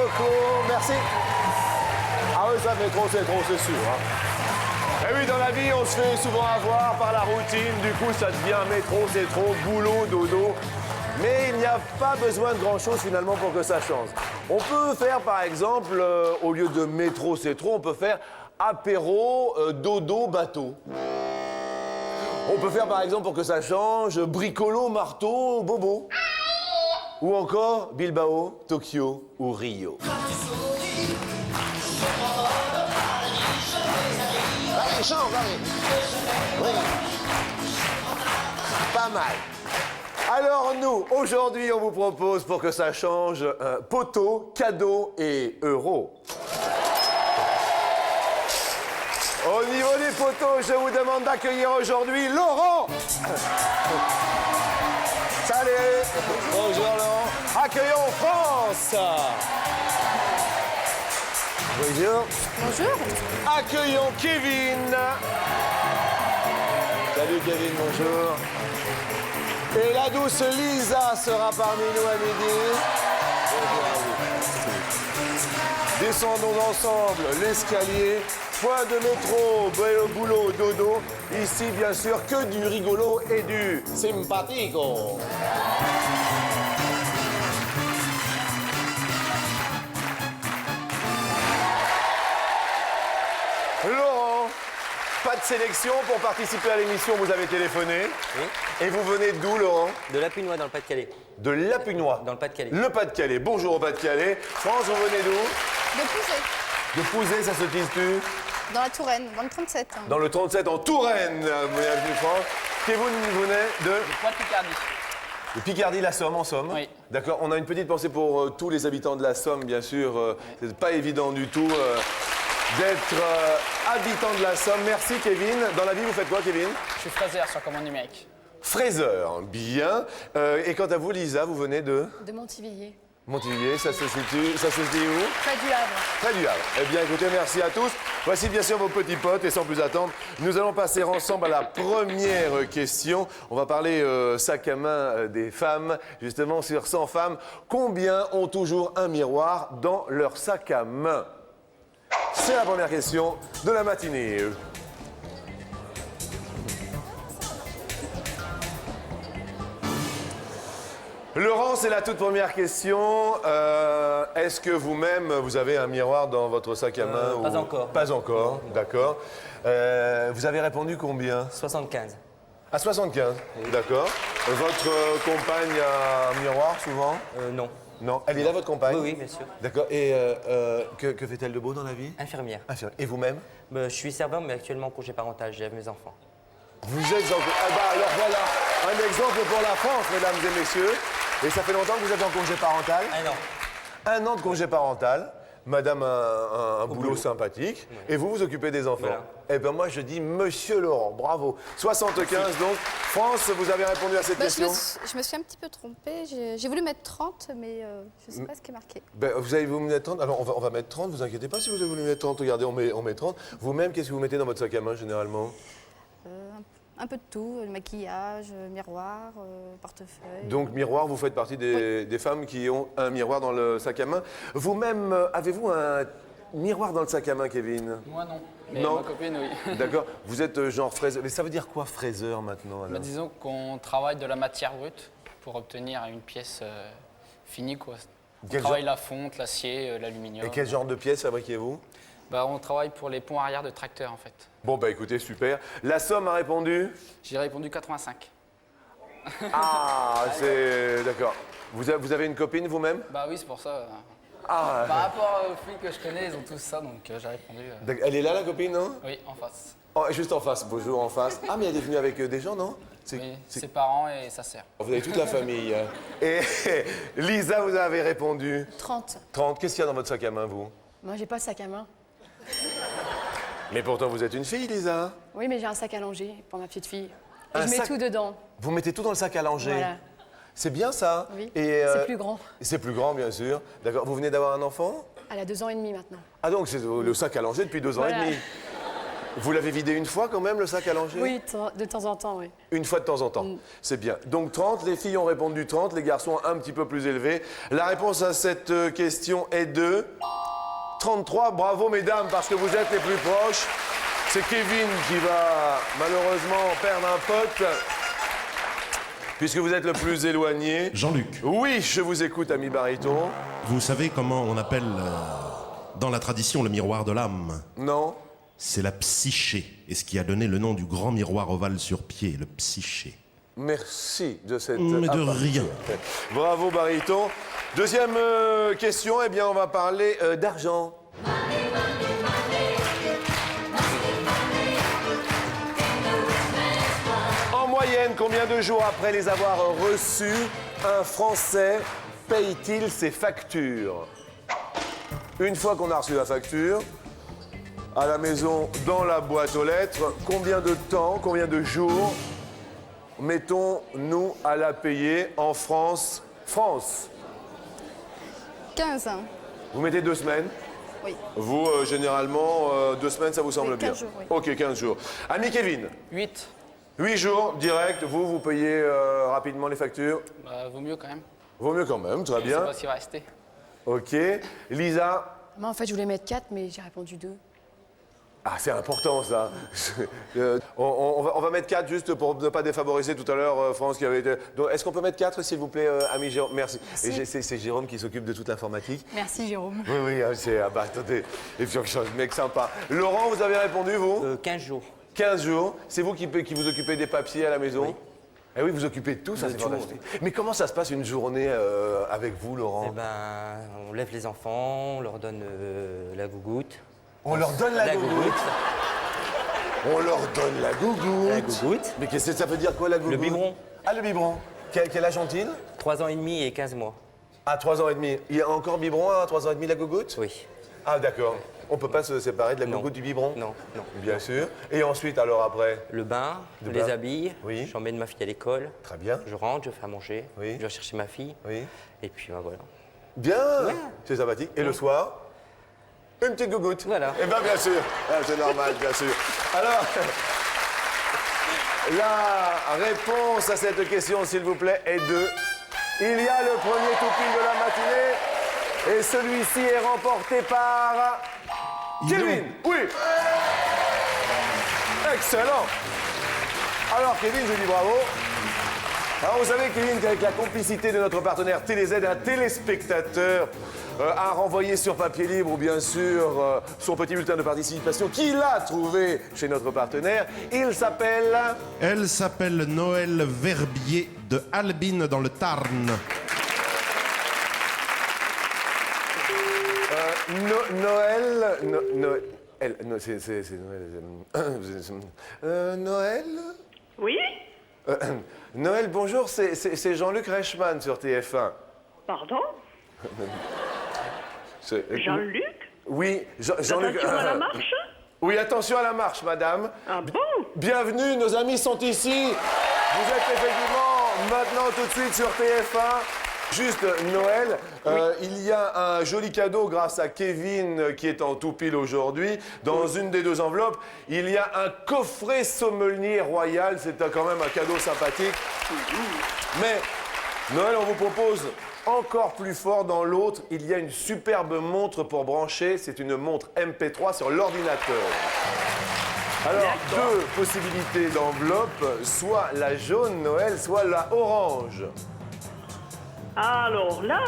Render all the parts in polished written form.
beaucoup. Merci. Ah oui, ça métro, c'est trop, c'est sûr. Hein. Et oui, dans la vie, on se fait souvent avoir par la routine. Du coup, ça devient métro, c'est trop, boulot, dodo. Mais il n'y a pas besoin de grand-chose finalement pour que ça change. On peut faire par exemple, au lieu de métro, c'est trop, on peut faire apéro, dodo, bateau. On peut faire par exemple pour que ça change, bricolo, marteau, bobo. Ou encore Bilbao, Tokyo ou Rio. Allez, chante, allez. Oui. Pas mal. Alors nous, aujourd'hui, on vous propose, pour que ça change, poteau, cadeau et euro. Au niveau des poteaux, je vous demande d'accueillir aujourd'hui Laurent. Salut. Bonjour Laurent. Accueillons France. Bonjour. Bonjour. Accueillons Kevin. Salut Kevin, bonjour. Et la douce Lisa sera parmi nous à midi. Bonjour à vous. Descendons ensemble l'escalier. Point de métro, boulot, dodo. Ici, bien sûr, que du rigolo et du sympathico. Laurent, pas de sélection pour participer à l'émission, vous avez téléphoné. Oui. Et vous venez d'où, Laurent? De Lapunois dans le Pas-de-Calais. De Lapunois. Dans le Pas-de-Calais. Le Pas-de-Calais. Bonjour au Pas-de-Calais. France, vous venez d'où? De Pouzet, De Pouzet, ça se situe dans la Touraine, dans le 37. dans le 37 en Touraine. Bienvenue, France. Et vous venez de Pointe-Picardie. de Picardie, la Somme, en Somme. Oui. D'accord. On a une petite pensée pour tous les habitants de la Somme, bien sûr. C'est pas évident du tout d'être habitant de la Somme. Merci, Kevin. Dans la vie, vous faites quoi, Kevin? Je suis fraiseur sur commande numérique. Fraiseur, bien. Et quant à vous, Lisa, vous venez de De Montivilliers. Montivilliers, ça se situe où? Près du Havre. Très du Havre. Eh bien, écoutez, merci à tous. Voici bien sûr vos petits potes et sans plus attendre, nous allons passer ensemble à la première question. On va parler sac à main des femmes. Justement, sur 100 femmes, combien ont toujours un miroir dans leur sac à main? C'est la première question de la matinée. Laurent, c'est la toute première question. Est-ce que vous-même, vous avez un miroir dans votre sac à main Pas encore. Pas encore, d'accord. Vous avez répondu combien? 75. À 75, d'accord. Votre compagne a un miroir souvent? Non. Non. Elle est là, votre compagne? Oui, oui, bien sûr. D'accord. Et que fait-elle de beau dans la vie? Infirmière. Infirmière. Et vous-même? Je suis serveur, mais actuellement en congé parental. J'élève mes enfants. Vous êtes en... Ah bah alors voilà, un exemple pour la France, mesdames et messieurs. Et ça fait longtemps que vous êtes en congé parental? Un an. 1 an de congé parental. Madame a un boulot boulot. sympathique. Oui. Et vous, vous occupez des enfants. Voilà. Eh bien, moi, je dis Monsieur Laurent, bravo. 75, donc. France, vous avez répondu à cette question? Je me suis un petit peu trompée. J'ai voulu mettre 30, mais je ne sais pas ce qui est marqué. Ben, vous avez voulu mettre 30? Alors, on va mettre 30, vous inquiétez pas si vous avez voulu mettre 30. Regardez, on met 30. Vous-même, qu'est-ce que vous mettez dans votre sac à main, généralement? Un peu de tout, le maquillage, miroir, portefeuille. Donc, miroir, vous faites partie des femmes qui ont un miroir dans le sac à main. Vous-même, avez-vous un miroir dans le sac à main, Kevin? Moi non, mais Non. ma copine oui. D'accord. Vous êtes genre fraiseur. Mais ça veut dire quoi, fraiseur, maintenant, alors? Disons qu'on travaille de la matière brute pour obtenir une pièce finie quoi. On Quel travaille genre- la fonte, l'acier, l'aluminium. Et quel genre de pièces fabriquez-vous? On travaille pour les ponts arrière de tracteurs en fait. Bon, bah écoutez, super. La Somme a répondu? J'ai répondu 85. Ah, c'est... D'accord. Vous avez une copine, vous-même? Bah oui, c'est pour ça. Ah, Par rapport aux filles que je connais, ils ont tous ça, donc j'ai répondu. d'accord. Elle est là, la copine, non? Oui, en face. Oh, juste en face, bonjour, en face. Ah, mais elle est venue avec des gens, non? Oui, ses parents et sa sœur. Vous avez toute la famille. Et Lisa, vous avez répondu 30. 30. Qu'est-ce qu'il y a dans votre sac à main, vous? Moi, j'ai pas de sac à main. Mais pourtant, vous êtes une fille, Lisa. Oui, mais j'ai un sac à langer pour ma petite fille. Et Un je mets sac- tout dedans. Vous mettez tout dans le sac à langer. Voilà. C'est bien, ça? Oui. Et, C'est plus grand. C'est plus grand, bien sûr. D'accord. Vous venez d'avoir un enfant? Elle a 2 ans et demi maintenant. Ah, donc c'est le sac à langer depuis 2 ans et Voilà. demi. Vous l'avez vidé une fois quand même, le sac à langer? Oui, de temps en temps, oui. Une fois de temps en temps. C'est bien. Donc 30, les filles ont répondu 30, les garçons un petit peu plus élevés. La réponse à cette question est de 33. Bravo mesdames, parce que vous êtes les plus proches. C'est Kevin qui va malheureusement perdre un pote, puisque vous êtes le plus éloigné. Jean-Luc, Oui, je vous écoute, ami baryton. vous savez comment on appelle dans la tradition le miroir de l'âme? Non? C'est la psyché, et ce qui a donné le nom du grand miroir ovale sur pied, le psyché. Merci de cette Mais de aparté. rien. Bravo baryton. Deuxième question, eh bien on va parler d'argent. En moyenne, combien de jours après les avoir reçus, un Français paye-t-il ses factures? Une fois qu'on a reçu la facture, à la maison, dans la boîte aux lettres, combien de temps, combien de jours mettons-nous à la payer en France? France, 15 ans. vous mettez 2 semaines? Oui. Vous, généralement, 2 semaines, ça vous semble Oui, bien? 15 jours, oui. Ok, 15 jours. Ami Kevin, 8. 8 jours, direct, vous payez rapidement les factures? Bah, vaut mieux quand même. Vaut mieux quand même, très Je sais bien. pas s'il va rester. Ok. Lisa? Moi, en fait, je voulais mettre 4, mais j'ai répondu 2. Ah, c'est important ça. On va mettre 4 juste pour ne pas défavoriser tout à l'heure France qui avait été. Donc, est-ce qu'on peut mettre 4 s'il vous plaît, ami Jérôme? Merci. Et c'est Jérôme qui s'occupe de toute l'informatique. Merci, Jérôme. Oui, oui, c'est. Ah bah attendez. Et puis, mec sympa. Laurent, vous avez répondu, vous? 15 jours. 15 jours. C'est vous qui vous occupez des papiers à la maison? Oui. Eh oui, vous occupez de tout, ça De c'est tout, fantastique. Mais comment ça se passe une journée avec vous, Laurent? Eh ben, on lève les enfants, on leur donne la gougoute. On leur donne la gougoute. On leur donne la gougoute. La gougoute. Mais qu'est-ce que ça veut dire quoi, la gougoute? Le biberon. Ah, le biberon. Quel âge ont-ils? 3 ans et demi et 15 mois. À 3 ans et demi. Il y a encore biberon à 3 ans et demi, la gougoute? Oui. Ah, d'accord. On peut pas se séparer de la Non. gougoute du biberon? Non, non. Bien sûr. Et ensuite, alors après? Le bain, Le les bain. habille, Oui. j'emmène ma fille à l'école. Très bien. Je rentre, je fais à manger, Oui. je vais chercher ma fille. Oui. Et puis ben, voilà. Bien. C'est sympathique. Et le soir? Une petite gougoute. Voilà. Eh bien, bien sûr. Ah, c'est normal, bien sûr. Alors, la réponse à cette question, s'il vous plaît, est de... Il y a le premier toupie de la matinée. Et celui-ci est remporté par... Kevin. Oui. Excellent. Alors, Kevin, je dis bravo. Alors, vous savez, Kevin, qu'avec la complicité de notre partenaire TéléZ, un téléspectateur a renvoyé sur papier libre, ou bien sûr, son petit bulletin de participation qu'il a trouvé chez notre partenaire. Il s'appelle... Elle s'appelle Noël Verbier de Albine dans le Tarn. Noël... c'est Noël... Noël... Oui? Noël, bonjour, c'est Jean-Luc Reichmann sur TF1. Pardon? Jean-Luc? Oui, Jean-Luc... Attention à la marche? Oui, attention à la marche, madame. Ah bon? Bienvenue, nos amis sont ici. Vous êtes effectivement maintenant tout de suite sur TF1. Juste, Noël, il y a un joli cadeau grâce à Kevin qui est en tout pile aujourd'hui. Dans une des 2 enveloppes, il y a un coffret sommelier royal. C'est quand même un cadeau sympathique. Mais, Noël, on vous propose encore plus fort dans l'autre. Il y a une superbe montre pour brancher. C'est une montre MP3 sur l'ordinateur. Alors, 2 possibilités d'enveloppe, soit la jaune, Noël, soit la orange. Alors là,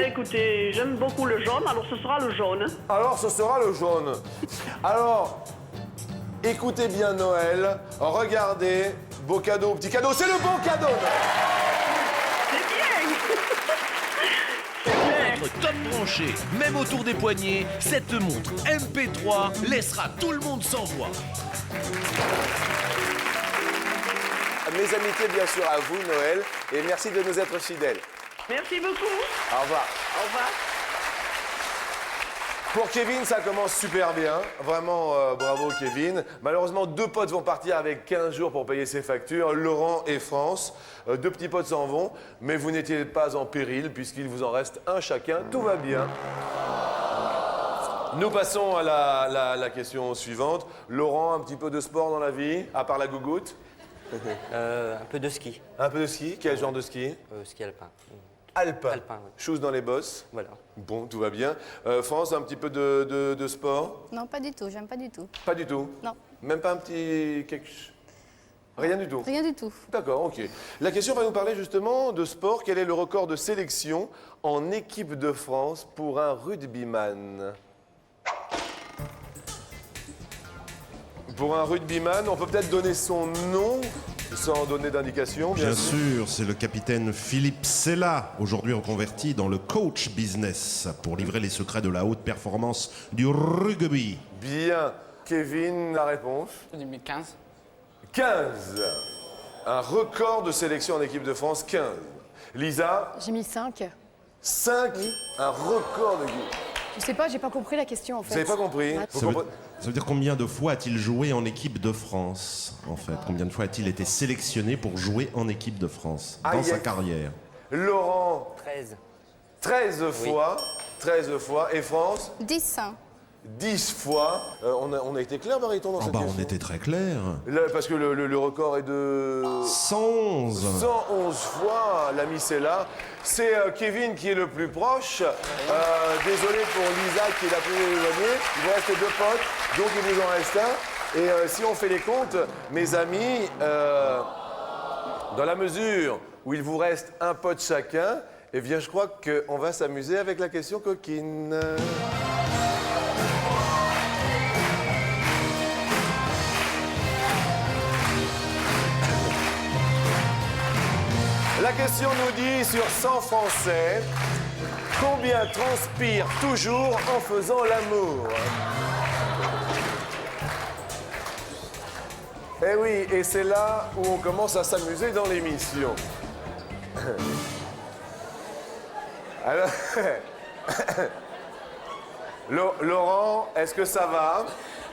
écoutez, j'aime beaucoup le jaune, alors ce sera le jaune. Alors, ce sera le jaune. Alors, écoutez bien Noël, regardez, beau cadeau, petit cadeau, c'est le bon cadeau, Noël. C'est bien! Montre top branchée, même autour des poignets, cette montre MP3 laissera tout le monde sans voix. Mes amitiés, bien sûr, à vous, Noël, et merci de nous être fidèles. Merci beaucoup. Au revoir. Au revoir. Pour Kevin, ça commence super bien. Vraiment, bravo Kevin. Malheureusement, 2 potes vont partir avec 15 jours pour payer ses factures. Laurent et France. 2 petits potes s'en vont. Mais vous n'étiez pas en péril puisqu'il vous en reste un chacun. Tout va bien. Nous passons à la question suivante. Laurent, un petit peu de sport dans la vie, à part la gougoute? Un peu de ski. Un peu de ski? Quel genre de ski? Ski alpin. Alpin. Alpin, oui. Chose dans les bosses. Voilà. Bon, tout va bien. France, un petit peu de sport? Non, pas du tout, j'aime pas du tout. Pas du tout? Non, Même pas un petit... Rien du tout? rien du tout. D'accord, ok. La question va nous parler justement de sport. Quel est le record de sélection en équipe de France pour un rugbyman? Pour un rugbyman, on peut peut-être donner son nom sans donner d'indication, bien Bien sûr. sûr, c'est le capitaine Philippe Sella, aujourd'hui reconverti dans le coach business pour livrer les secrets de la haute performance du rugby. Bien. Kevin, la réponse? 2015. 15. Un record de sélection en équipe de France, 15. Lisa, J'ai mis 5. 5. Un record de... Je sais pas, j'ai pas compris la question en fait. Vous n'avez pas compris? Ouais. Vous Ça veut, comprenez- ça veut dire combien de fois a-t-il joué en équipe de France, en fait? Combien de fois a-t-il été sélectionné pour jouer en équipe de France dans Aïe, sa aïe. carrière? Laurent, 13. 13 fois. 13 fois. Et France, 10. 10 fois. On a été clair, Mariton, dans Ah cette bah on question? était très clair. Là, parce que le record est de 111. 111 fois. L'ami, c'est là. C'est Kevin qui est le plus proche. Désolé pour Lisa qui est la plus éloignée. Il vous reste 2 potes, donc il vous en reste un. Et si on fait les comptes, mes amis, dans la mesure où il vous reste un pote chacun, eh bien, je crois qu'on va s'amuser avec la question coquine. La question nous dit, sur 100 Français, combien transpirent toujours en faisant l'amour? Eh oui, et c'est là où on commence à s'amuser dans l'émission. Alors, Laurent, est-ce que ça va?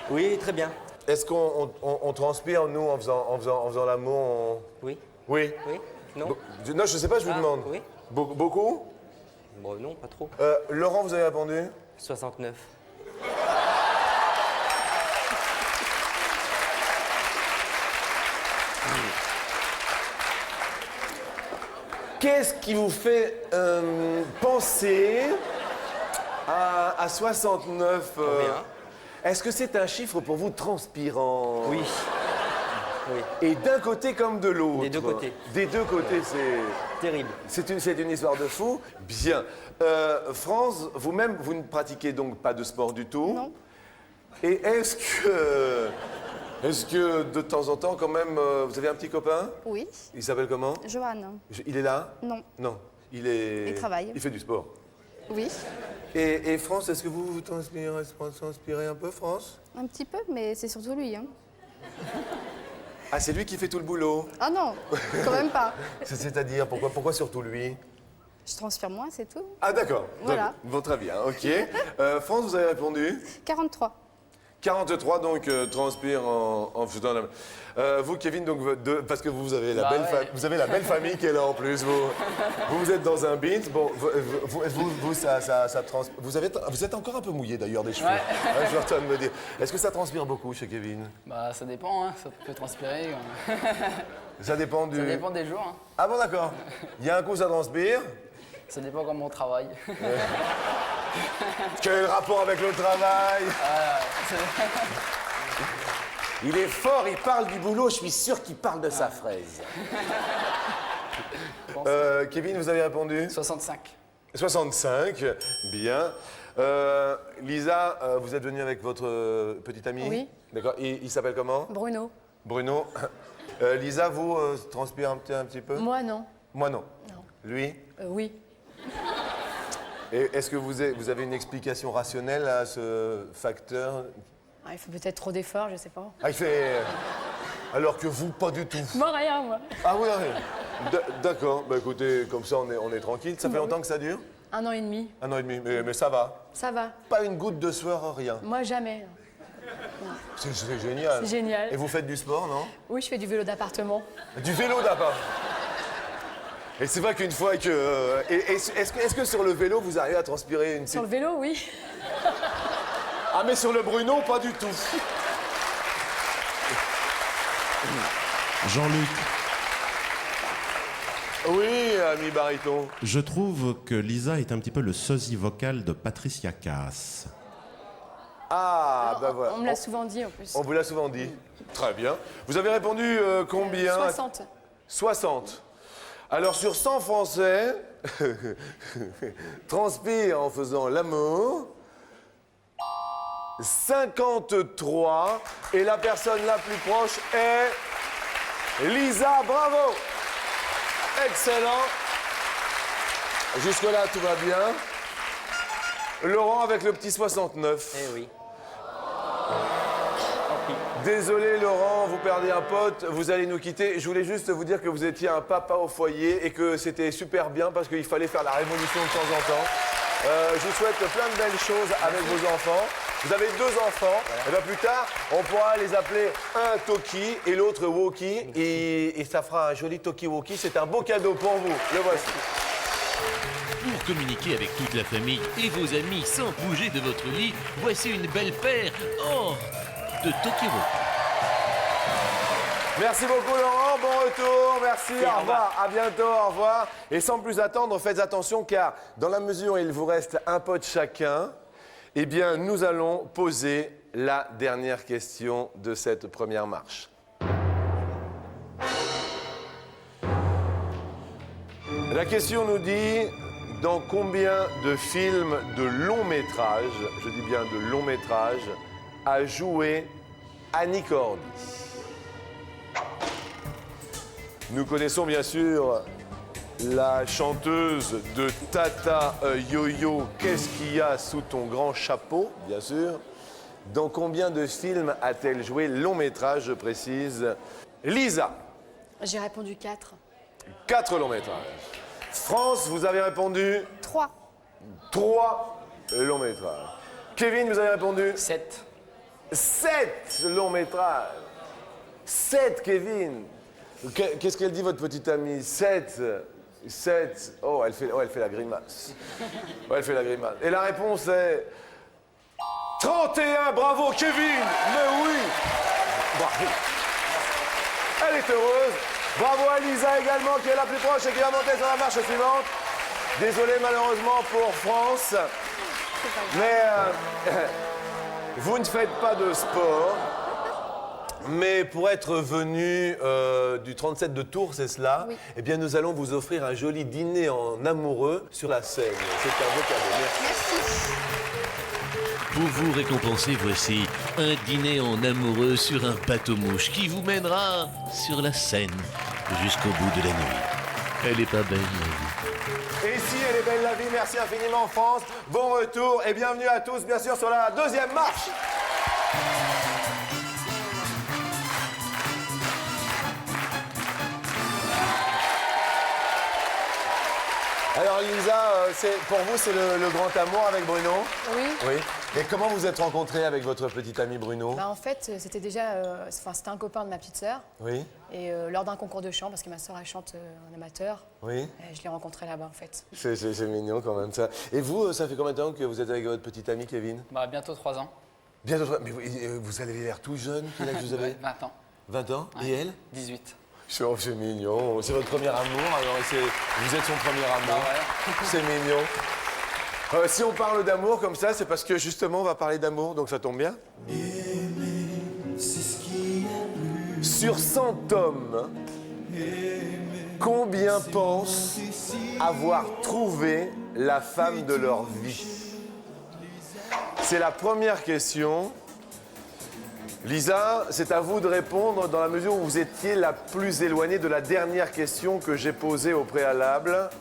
Oui, très bien. Est-ce qu'on transpire, nous, en faisant l'amour? Oui. Oui. Oui. Non. Non, je sais pas, je vous Ah, demande. oui. Beaucoup? Bon, non, pas trop. Laurent, vous avez répondu? 69. Qu'est-ce qui vous fait penser à 69 Combien? Est-ce que c'est un chiffre pour vous transpirant? Oui. Oui. Et d'un côté comme de l'autre? Des deux côtés. Des deux côtés, Terrible. c'est une histoire de fou. Bien. France, vous-même, vous ne pratiquez donc pas de sport du tout? Non. Et est-ce que de temps en temps, quand même, vous avez un petit copain? Oui. Il s'appelle comment? Johan. Il est là? Non. Non. Il travaille. Il fait du sport. Oui. Et France, est-ce que vous transpirez un peu, France? Un petit peu, mais c'est surtout lui. Hein. Ah, c'est lui qui fait tout le boulot. Ah non, quand même pas. C'est-à-dire, pourquoi surtout lui? Je transpire moins, c'est tout. Ah, d'accord. Voilà. Donc, bon, très bien, ok. France, vous avez répondu? 43. 43, donc, transpire en faisant la... vous, Kevin, donc, parce que vous avez la, Bah belle ouais. vous avez la belle famille qui est là en plus. Vous êtes dans un beat. Bon, vous êtes encore un peu mouillé d'ailleurs des cheveux. Ouais. Hein, je suis en train de me dire. Est-ce que ça transpire beaucoup chez Kevin? Bah, ça dépend, hein. Ça peut transpirer. Ça dépend du... Ça dépend des jours. Hein. Ah bon, d'accord. Il y a un coup, ça transpire. Ça dépend comment on travaille. Quel est le rapport avec le travail? Il est fort, il parle du boulot, je suis sûr qu'il parle de sa fraise. Kevin, vous avez répondu? 65. 65, bien. Lisa, vous êtes venue avec votre petit ami? Oui. D'accord, il s'appelle comment? Bruno. Bruno. Lisa, vous transpirez un petit peu? Moi non. Moi non. Non. Lui? Oui. Et est-ce que vous avez une explication rationnelle à ce facteur? Ah, il faut peut-être trop d'efforts, je sais pas. Ah, il fait... Alors que vous, pas du tout. Moi rien, moi. Ah oui, oui. D'accord. Bah écoutez, comme ça, on est tranquille. Ça fait longtemps que ça dure? 1 an et demi. 1 an et demi. Mais ça va. Ça va. Pas une goutte de sueur, rien. Moi jamais. C'est génial. C'est génial. Et vous faites du sport, non? Oui, je fais du vélo d'appartement. Du vélo d'abord. Et c'est vrai qu'une fois que... Est-ce que sur le vélo, vous arrivez à transpirer une Sur petite... le vélo, oui. Ah, mais sur le Bruno, pas du tout. Jean-Luc, Oui, ami baryton. je trouve que Lisa est un petit peu le sosie vocal de Patricia Cass. Ah, bah voilà. On me l'a souvent dit en plus. On vous l'a souvent dit. Très bien. Vous avez répondu combien 60. 60. Alors sur 100 Français, transpire en faisant l'amour, 53. Et la personne la plus proche est Lisa. Bravo. Excellent. Jusque-là, tout va bien. Laurent avec le petit 69. Eh oui. Désolé Laurent, vous perdez un pote, vous allez nous quitter. Je voulais juste vous dire que vous étiez un papa au foyer et que c'était super bien parce qu'il fallait faire la révolution de temps en temps. Je vous souhaite plein de belles choses avec vos enfants. Vous avez 2 enfants, et bien plus tard, on pourra les appeler un Toki et l'autre Woki et ça fera un joli Toki-Woki. C'est un beau cadeau pour vous, le voici. Pour communiquer avec toute la famille et vos amis sans bouger de votre lit, voici une belle paire de Tokiro. Merci beaucoup Laurent, bon retour, merci, au revoir, à bientôt, au revoir. Et sans plus attendre, faites attention car dans la mesure où il vous reste un pote chacun, eh bien nous allons poser la dernière question de cette première marche. La question nous dit, dans combien de films de long métrage, je dis bien de long métrage, a joué Annie Cordy? Nous connaissons bien sûr la chanteuse de Tata Yo-Yo, Qu'est-ce qu'il y a sous ton grand chapeau, bien sûr. Dans combien de films a-t-elle joué long métrage, je précise? Lisa, J'ai répondu 4. 4 longs métrages. France, vous avez répondu 3. 3 longs métrages. Kevin, vous avez répondu 7. 7 longs métrages. 7, Kevin. Qu'est-ce qu'elle dit, votre petite amie? 7. 7. Oh, elle fait la grimace. Oh, elle fait la grimace. Et la réponse est 31. Bravo, Kevin. Mais oui. Bravo. Elle est heureuse. Bravo à Lisa également, qui est la plus proche et qui va monter sur la marche suivante. Désolé malheureusement pour France. Mais vous ne faites pas de sport. Mais pour être venu du 37 de Tours, c'est cela, Oui. eh bien nous allons vous offrir un joli dîner en amoureux sur la Seine. C'est un beau cadeau. Merci. Pour vous récompenser, voici un dîner en amoureux sur un bateau-mouche qui vous mènera sur la Seine jusqu'au bout de la nuit. Elle est pas belle, la vie. Et si elle est belle la vie, merci infiniment France. Bon retour et bienvenue à tous, bien sûr, sur la deuxième marche. Alors Lisa, pour vous c'est le grand amour avec Bruno? Oui. Oui. Et comment vous êtes rencontrés avec votre petit ami Bruno? Bah, en fait, c'était déjà, c'était un copain de ma petite sœur. Oui. Et lors d'un concours de chant, parce que ma sœur elle chante en amateur, Oui. je l'ai rencontré là-bas en fait. C'est mignon quand même ça. Et vous, ça fait combien de temps que vous êtes avec votre petit ami Kevin? Bah, bientôt 3 ans. Bientôt. Mais vous avez l'air tout jeune. Quel âge vous avez? Ouais, 20 ans. 20 ans. Et elle? 18. C'est mignon. C'est votre premier amour. Alors vous êtes son premier amour. Bah ouais. C'est mignon. Si on parle d'amour comme ça, c'est parce que justement on va parler d'amour, donc ça tombe bien. Sur 100 hommes, combien pensent avoir trouvé la femme de leur vie? C'est la première question. Lisa, c'est à vous de répondre dans la mesure où vous étiez la plus éloignée de la dernière question que j'ai posée au préalable.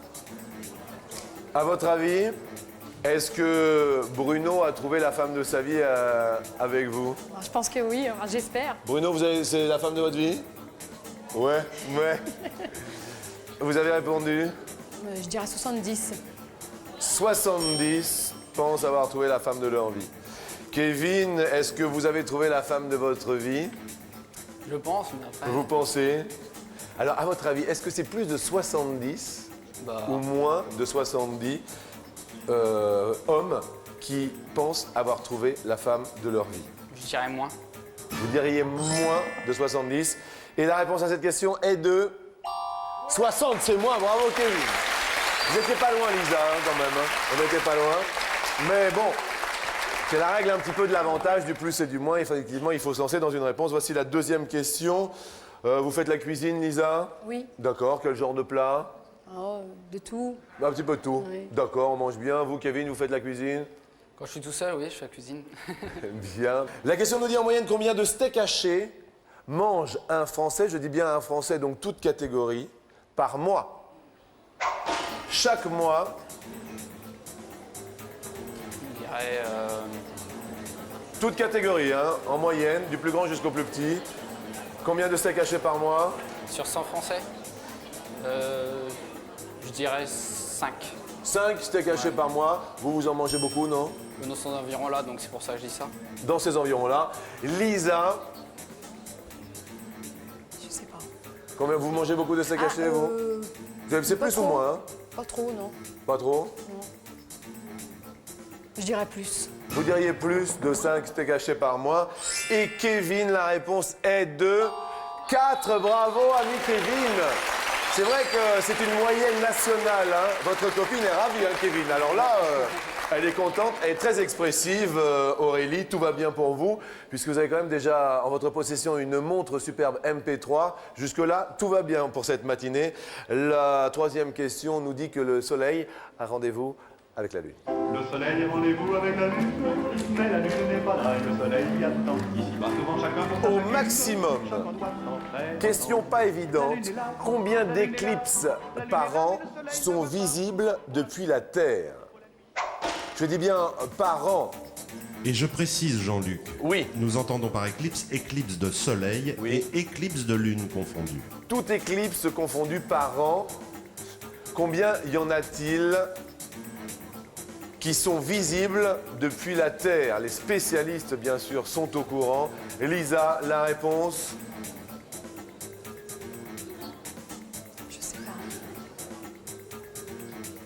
À votre avis, est-ce que Bruno a trouvé la femme de sa vie avec vous? Alors, je pense que oui, enfin, j'espère. Bruno, c'est la femme de votre vie? Ouais. Vous avez répondu? Je dirais 70. 70 pensent avoir trouvé la femme de leur vie. Kevin, est-ce que vous avez trouvé la femme de votre vie? Je pense, mais après. Vous pensez? Alors, à votre avis, est-ce que c'est plus de 70 Bah, ou moins de 70 hommes qui pensent avoir trouvé la femme de leur vie. Je dirais moins. Vous diriez moins de 70. Et la réponse à cette question est de 60, c'est moins. Bravo, Kevin. Vous n'étiez pas loin, Lisa, hein, quand même. Hein. On n'était pas loin. Mais bon, c'est la règle un petit peu de l'avantage, du plus et du moins. Effectivement, il faut se lancer dans une réponse. Voici la deuxième question. Vous faites la cuisine, Lisa? Oui. D'accord. Quel genre de plat? Oh, de tout. Un petit peu de tout. Oui. D'accord, on mange bien. Vous, Kevin, vous faites la cuisine? Quand je suis tout seul, oui, je fais la cuisine. Bien. La question nous dit en moyenne combien de steaks hachés mange un Français, je dis bien un Français, donc toute catégorie, par mois. Chaque mois, Je dirais toute catégorie, hein, en moyenne, du plus grand jusqu'au plus petit. Combien de steaks hachés par mois? sur 100 Français, je dirais 5. 5 steaks hachés par mois. Vous en mangez beaucoup, non? Nous sommes environ là, donc c'est pour ça que je dis ça. Dans ces environs-là. Lisa, Je sais pas. combien vous mangez beaucoup de steaks hachés, vous? C'est pas plus ou trop. moins, hein? Pas trop, non. Pas trop? Je dirais plus. Vous diriez plus de 5 steaks hachés par mois. Et Kevin, la réponse est de 4. Bravo, ami Kevin. C'est vrai que c'est une moyenne nationale. Hein. Votre copine est ravie, hein, Kevin. Alors là, elle est contente, elle est très expressive, Aurélie. Tout va bien pour vous, puisque vous avez quand même déjà en votre possession une montre superbe MP3. Jusque-là, tout va bien pour cette matinée. La troisième question nous dit que le soleil a rendez-vous avec la lune. Le soleil est rendez-vous avec la lune, mais la lune n'est pas là et le soleil y attend. Ici-bas, souvent chacun pour Au sa maximum. Question pas évidente. Combien d'éclipses par an sont visibles depuis la Terre? Je dis bien par an. Et je précise, Jean-Luc, Oui. nous entendons par éclipse éclipse de soleil Oui. et éclipse de lune confondue. Toute éclipse confondue par an. Combien y en a-t-il qui sont visibles depuis la Terre? Les spécialistes, bien sûr, sont au courant. Lisa, la réponse? Je sais pas.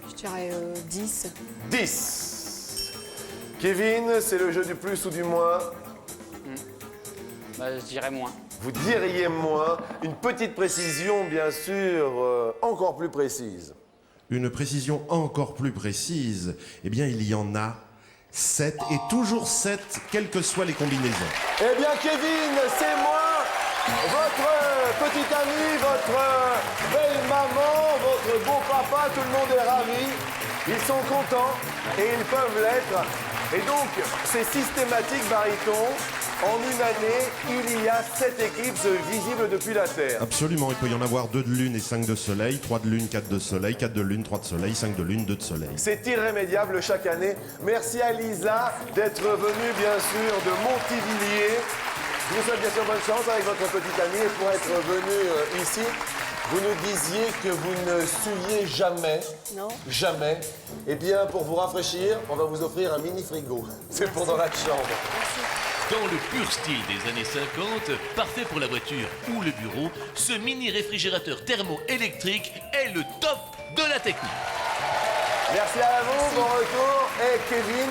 Je dirais 10. 10. Kevin, c'est le jeu du plus ou du moins? Bah, je dirais moins. Vous diriez moins. Une petite précision, bien sûr, encore plus précise. Une précision encore plus précise, eh bien il y en a 7 et toujours 7, quelles que soient les combinaisons. Eh bien, Kevin, c'est moi, votre petit ami, votre belle maman, votre beau papa, tout le monde est ravi. Ils sont contents et ils peuvent l'être. Et donc, c'est systématique, Baryton. En une année, il y a 7 éclipses visibles depuis la Terre. Absolument, il peut y en avoir 2 de lune et 5 de soleil, 3 de lune, 4 de soleil, 4 de lune, 3 de soleil, 5 de lune, 2 de soleil. C'est irrémédiable chaque année. Merci à Lisa d'être venue, bien sûr, de Montivilliers. Je vous souhaite bien sûr bonne chance avec votre petite amie. Et pour être venu ici, vous nous disiez que vous ne suiez jamais. Non. Jamais. Eh bien, pour vous rafraîchir, on va vous offrir un mini frigo. C'est pour dans la chambre. Dans le pur style des années 50, parfait pour la voiture ou le bureau, ce mini réfrigérateur thermo-électrique est le top de la technique. Merci à vous, bon retour. Et Kevin,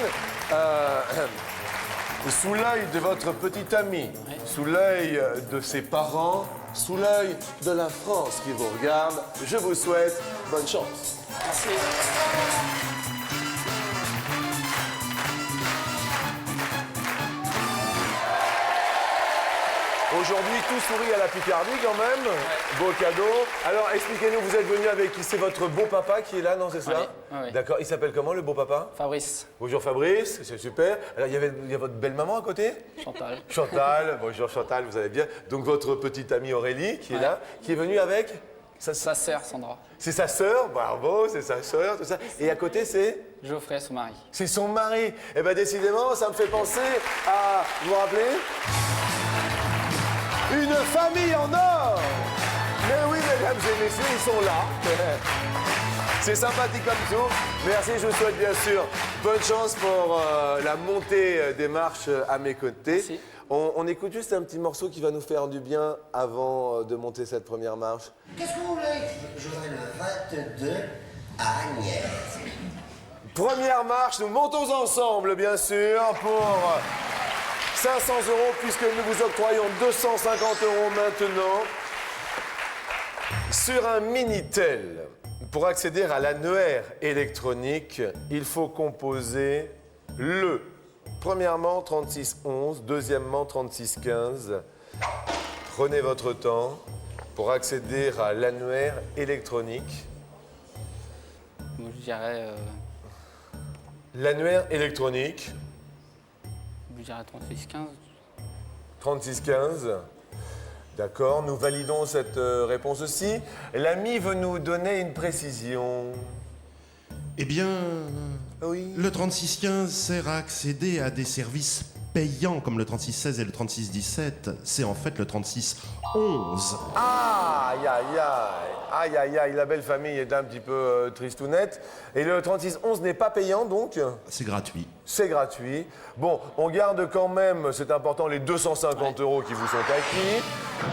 sous l'œil de votre petit ami, sous l'œil de ses parents, sous l'œil de la France qui vous regarde, je vous souhaite bonne chance. Merci. Aujourd'hui, tout sourit à la Picardie quand même. Beau cadeau. Alors, expliquez-nous, vous êtes venu avec qui? C'est votre beau papa qui est là, non, c'est ça? Oui, oui. D'accord. Il s'appelle comment, le beau papa? Fabrice, Bonjour Fabrice, c'est super. Alors, il y a votre belle-maman à côté? Chantal. Chantal, bonjour Chantal, vous allez bien. Donc, votre petite amie Aurélie qui est là, qui est venue avec? Sa sœur, Sandra. C'est sa sœur, bravo, c'est sa sœur, tout ça. Et à côté, c'est? Geoffrey, son mari. C'est son mari. Eh bien, décidément, ça me fait penser à, vous vous rappelez? Une famille en or. Mais oui, mesdames et messieurs, ils sont là. C'est sympathique comme tout. Merci, je vous souhaite bien sûr bonne chance pour la montée des marches à mes côtés. Merci. On écoute juste un petit morceau qui va nous faire du bien avant de monter cette première marche. Qu'est-ce que vous voulez? Je voudrais le 22 Agnès. Première marche, nous montons ensemble, bien sûr, pour 500 € puisque nous vous octroyons 250 € maintenant sur un Minitel. Pour accéder à l'annuaire électronique, il faut composer le premièrement 3611, deuxièmement 3615. Prenez votre temps pour accéder à l'annuaire électronique. Moi, je dirais, L'annuaire électronique, 3615. 3615. D'accord, nous validons cette réponse-ci. L'ami veut nous donner une précision. Eh bien, Oui. le 3615 sert à accéder à des services payants comme le 3616 et le 3617. C'est en fait le 3611. Aïe, aïe, aïe. Aïe, aïe, aïe, la belle famille est un petit peu tristounette. Et le 3611 n'est pas payant, donc C'est gratuit. c'est gratuit. Bon, on garde quand même, c'est important, les 250 € qui vous sont acquis.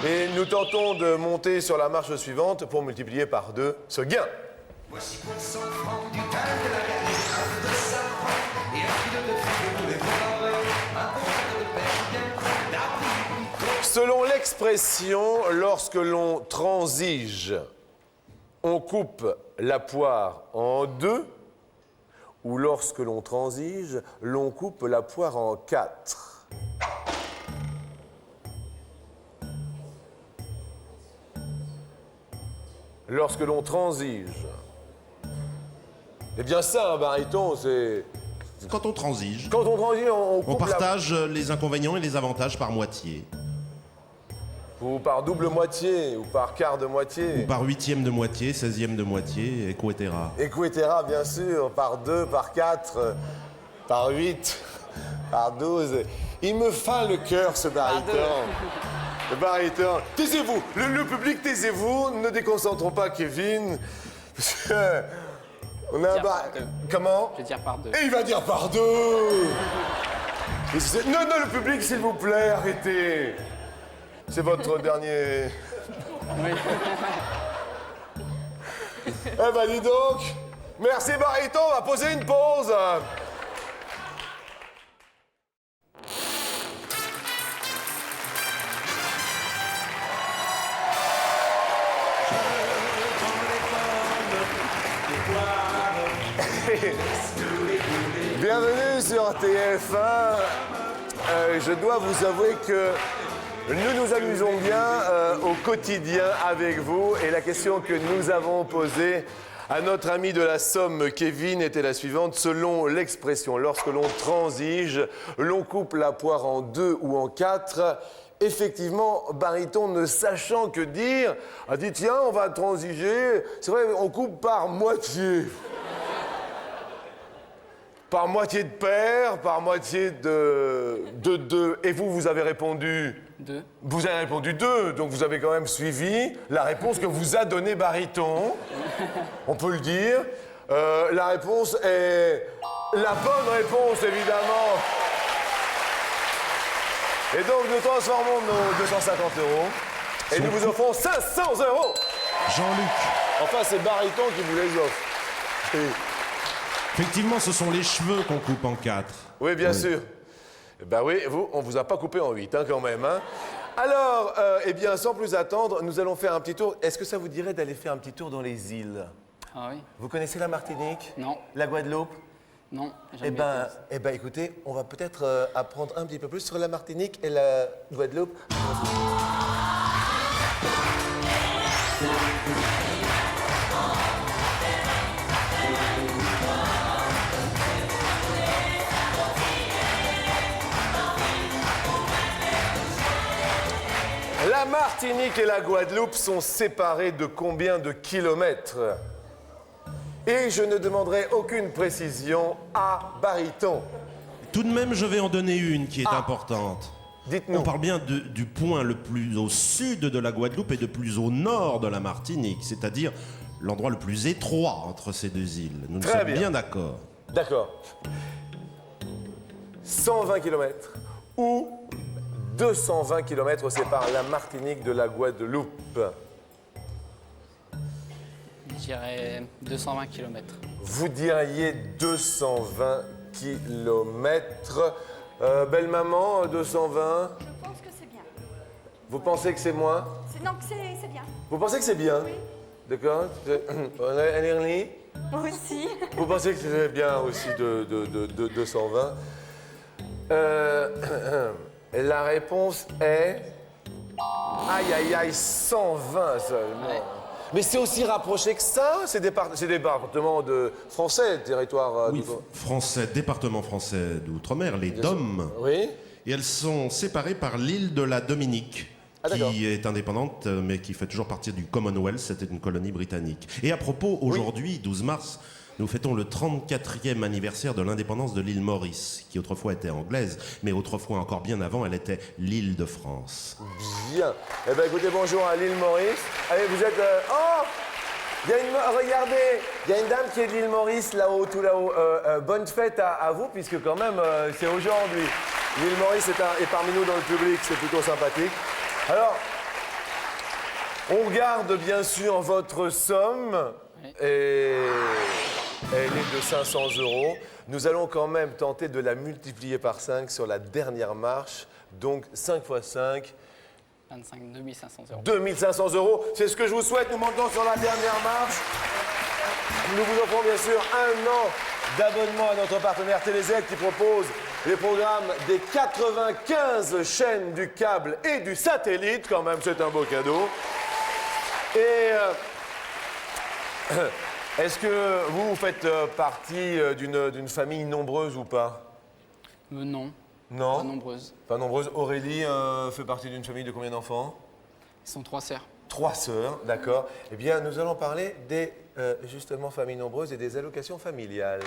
Et nous tentons de monter sur la marche suivante pour multiplier par 2 ce gain. Selon l'expression, lorsque l'on transige, on coupe la poire en 2, ou lorsque l'on transige, l'on coupe la poire en 4. Lorsque l'on transige. Eh bien ça, un baryton, c'est... Quand on transige, Quand on transige, on on coupe partage les inconvénients et les avantages par moitié. Ou par double moitié, ou par quart de Ou moitié. par huitième de moitié, 16e de moitié, etc. Etc. bien sûr, par 2, par 4, par 8, par 12. Il me fend le cœur, ce baryton. Le baryton. Taisez-vous, le public, taisez-vous. Ne déconcentrons pas Kevin. Parce que on a un Dire bar... par deux. Comment? Je vais dire par 2. Et il va dire par 2. Non, non, le public, s'il vous plaît, arrêtez. C'est votre dernier... Oui. Eh ben, dis donc. Merci, baryton. On va poser une pause. Bienvenue sur TF1. Je dois vous avouer que nous nous amusons bien au quotidien avec vous. Et la question que nous avons posée à notre ami de la Somme, Kevin, était la suivante. Selon l'expression, lorsque l'on transige, l'on coupe la poire en 2 ou en 4. Effectivement, baryton, ne sachant que dire, a dit tiens, on va transiger. C'est vrai, on coupe par moitié. Par moitié de paire, par moitié de 2. Et vous, vous avez répondu 2. Vous avez répondu 2, donc vous avez quand même suivi la réponse que vous a donnée baryton. On peut le dire. La réponse est la bonne réponse, évidemment. Et donc, nous transformons nos 250 € et nous vous offrons 500 €. Jean-Luc, Enfin, c'est baryton qui vous les offre. effectivement, ce sont les cheveux qu'on coupe en 4. Oui, bien sûr. Ben oui, vous, on vous a pas coupé en 8, hein, quand même. Hein. Alors, eh bien, sans plus attendre, nous allons faire un petit tour. Est-ce que ça vous dirait d'aller faire un petit tour dans les îles? Ah oui? Vous connaissez la Martinique? Non. La Guadeloupe? Non. Eh ben, écoutez, on va peut-être apprendre un petit peu plus sur la Martinique et la Guadeloupe. La Martinique et la Guadeloupe sont séparées de combien de kilomètres? Et je ne demanderai aucune précision à baryton. Tout de même, je vais en donner une qui est importante. Dites-nous. On parle bien du point le plus au sud de la Guadeloupe et de plus au nord de la Martinique, c'est-à-dire l'endroit le plus étroit entre ces deux îles. Nous Très sommes bien. bien d'accord. D'accord. 120 km ou 220 km séparent la Martinique de la Guadeloupe. Je dirais 220 km. vous diriez 220 kilomètres. Belle maman, 220. Je pense que c'est bien. Vous pensez que c'est moins? Non, c'est bien. Vous pensez que c'est bien? Oui. D'accord. Anélie? Moi aussi. Vous pensez que c'est bien aussi de 220? La réponse est... Aïe, aïe, aïe, 120 seulement. Ouais. Mais c'est aussi rapproché que ça? C'est des départements français, territoire... Oui, département français d'outre-mer, les DOM. Oui. Et elles sont séparées par l'île de la Dominique, Ah, d'accord. qui est indépendante, mais qui fait toujours partie du Commonwealth. C'était une colonie britannique. Et à propos, aujourd'hui, 12 mars, nous fêtons le 34e anniversaire de l'indépendance de l'île Maurice, qui autrefois était anglaise, mais autrefois, encore bien avant, elle était l'île de France. Bien. Eh bien, écoutez, bonjour à l'île Maurice. Allez, vous êtes... Oh! Regardez, il y a une dame qui est de l'île Maurice, là-haut, tout là-haut. Bonne fête à vous, puisque quand même, c'est aujourd'hui. L'île Maurice est parmi nous dans le public, c'est plutôt sympathique. Alors, on regarde bien sûr votre somme, et elle est de 500 €. Nous allons quand même tenter de la multiplier par 5 sur la dernière marche. Donc 5 x 5... 25, 2500 €. 2500 €, c'est ce que je vous souhaite. Nous montons sur la dernière marche. Nous vous offrons bien sûr 1 an d'abonnement à notre partenaire TéléZ qui propose les programmes des 95 chaînes du câble et du satellite. Quand même, c'est un beau cadeau. Et est-ce que vous faites partie d'une famille nombreuse ou pas? Non. Non. Pas nombreuses. Pas nombreuse. Aurélie fait partie d'une famille de combien d'enfants? Ils sont 3 sœurs. 3 sœurs, d'accord. Eh bien, nous allons parler des, justement, familles nombreuses et des allocations familiales.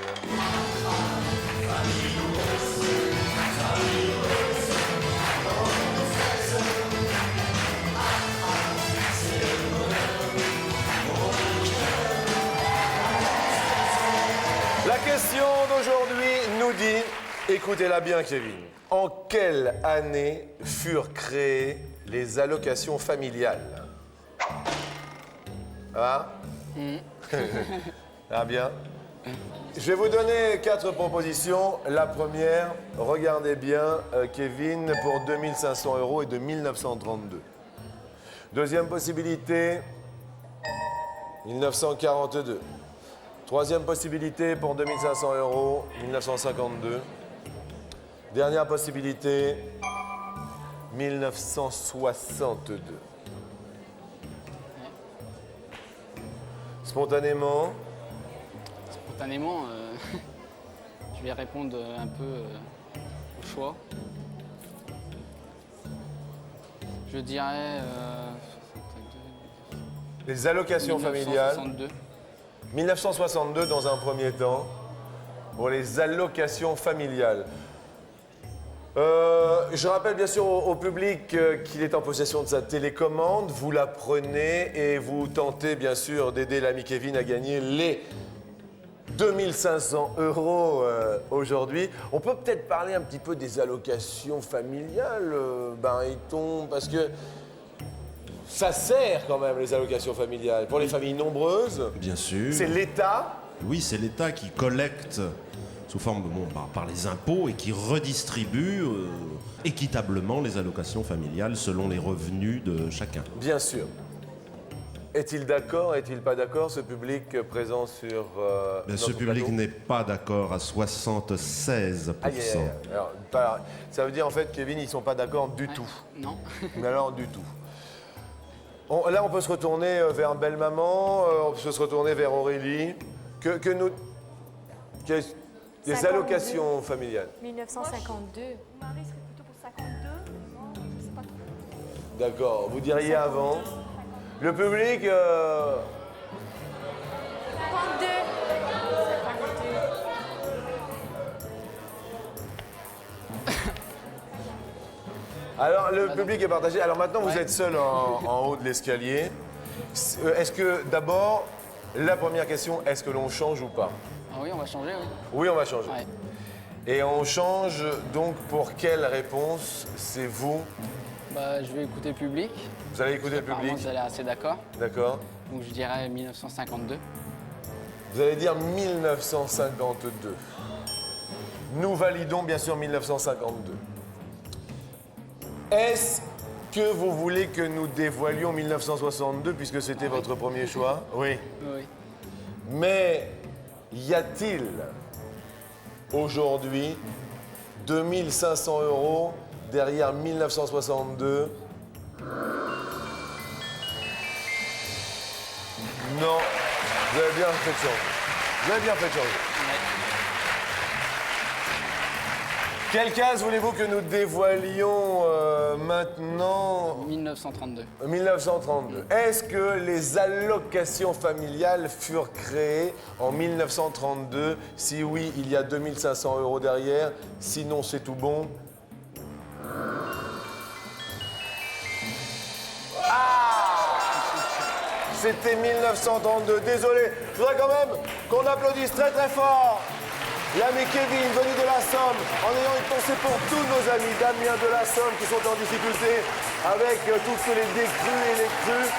La question d'aujourd'hui nous dit, écoutez-la bien, Kevin, en quelle année furent créées les allocations familiales? Ah Ah bien. Je vais vous donner 4 propositions. La première, regardez bien, Kevin, pour 2500 € et de 1932. Deuxième possibilité, 1942. Troisième possibilité pour 2500 €, 1952. Dernière possibilité, 1962. Spontanément, Spontanément, je vais répondre un peu au choix. Je dirais... les allocations familiales. 1962. 1962 dans un premier temps, pour les allocations familiales. Je rappelle bien sûr au public qu'il est en possession de sa télécommande. Vous la prenez et vous tentez bien sûr d'aider l'ami Kevin à gagner les 2500 € aujourd'hui. On peut peut-être parler un petit peu des allocations familiales, Baryton, parce que ça sert quand même les allocations familiales. Pour les familles nombreuses, Bien sûr. c'est l'État. Oui, c'est l'État qui collecte sous forme de par les impôts et qui redistribue équitablement les allocations familiales selon les revenus de chacun. Bien sûr. Est-il d'accord, est-il pas d'accord, ce public présent sur Ce notre public plateau? n'est pas d'accord à 76%. Aïe, aïe, aïe. Alors, ça veut dire en fait, Kevin, ils sont pas d'accord du tout. Non. Mais alors, du tout. Là, on peut se retourner vers Belle Maman, on peut se retourner vers Aurélie. Les 52. allocations familiales. 1952. Mon mari serait plutôt pour 52. Non, je sais pas trop. D'accord. Vous diriez avant. Le public. 52. Alors, le public est partagé. Alors maintenant, vous êtes seul en haut de l'escalier. Est-ce que, d'abord, la première question, est-ce que l'on change ou pas? Ah oui, on va changer, oui. Oui, on va changer. Ouais. Et on change donc pour quelle réponse? C'est vous? Je vais écouter le public. Vous allez écouter le Apparemment, public? vous allez assez d'accord. D'accord. Donc je dirais 1952. Vous allez dire 1952. Nous validons bien sûr 1952. Est-ce que vous voulez que nous dévoilions 1962 puisque c'était votre premier choix? Oui. Oui. Mais y a-t-il aujourd'hui 2500 € derrière 1962? Non. Vous avez bien fait de changer. Vous avez bien fait de changer. Quelle case voulez-vous que nous dévoilions maintenant? 1932. 1932. Est-ce que les allocations familiales furent créées en 1932? Si oui, il y a 2500 € derrière. Sinon, c'est tout bon. C'était 1932. Désolé. Je voudrais quand même qu'on applaudisse très très fort l'ami Kevin, venu de la Somme, en ayant une pensée pour tous nos amis Damien de la Somme qui sont en difficulté avec tous les décrus et les crus.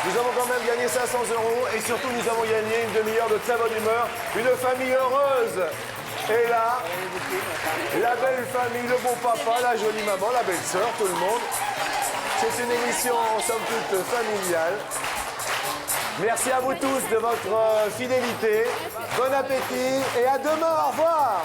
Nous avons quand même gagné 500 € et surtout nous avons gagné une demi-heure de très bonne humeur. Une famille heureuse. Et là, la belle famille, le beau papa, la jolie maman, la belle sœur, tout le monde. C'est une émission, somme toute, familiale. Merci à vous tous de votre fidélité. Bon appétit et à demain. Au revoir.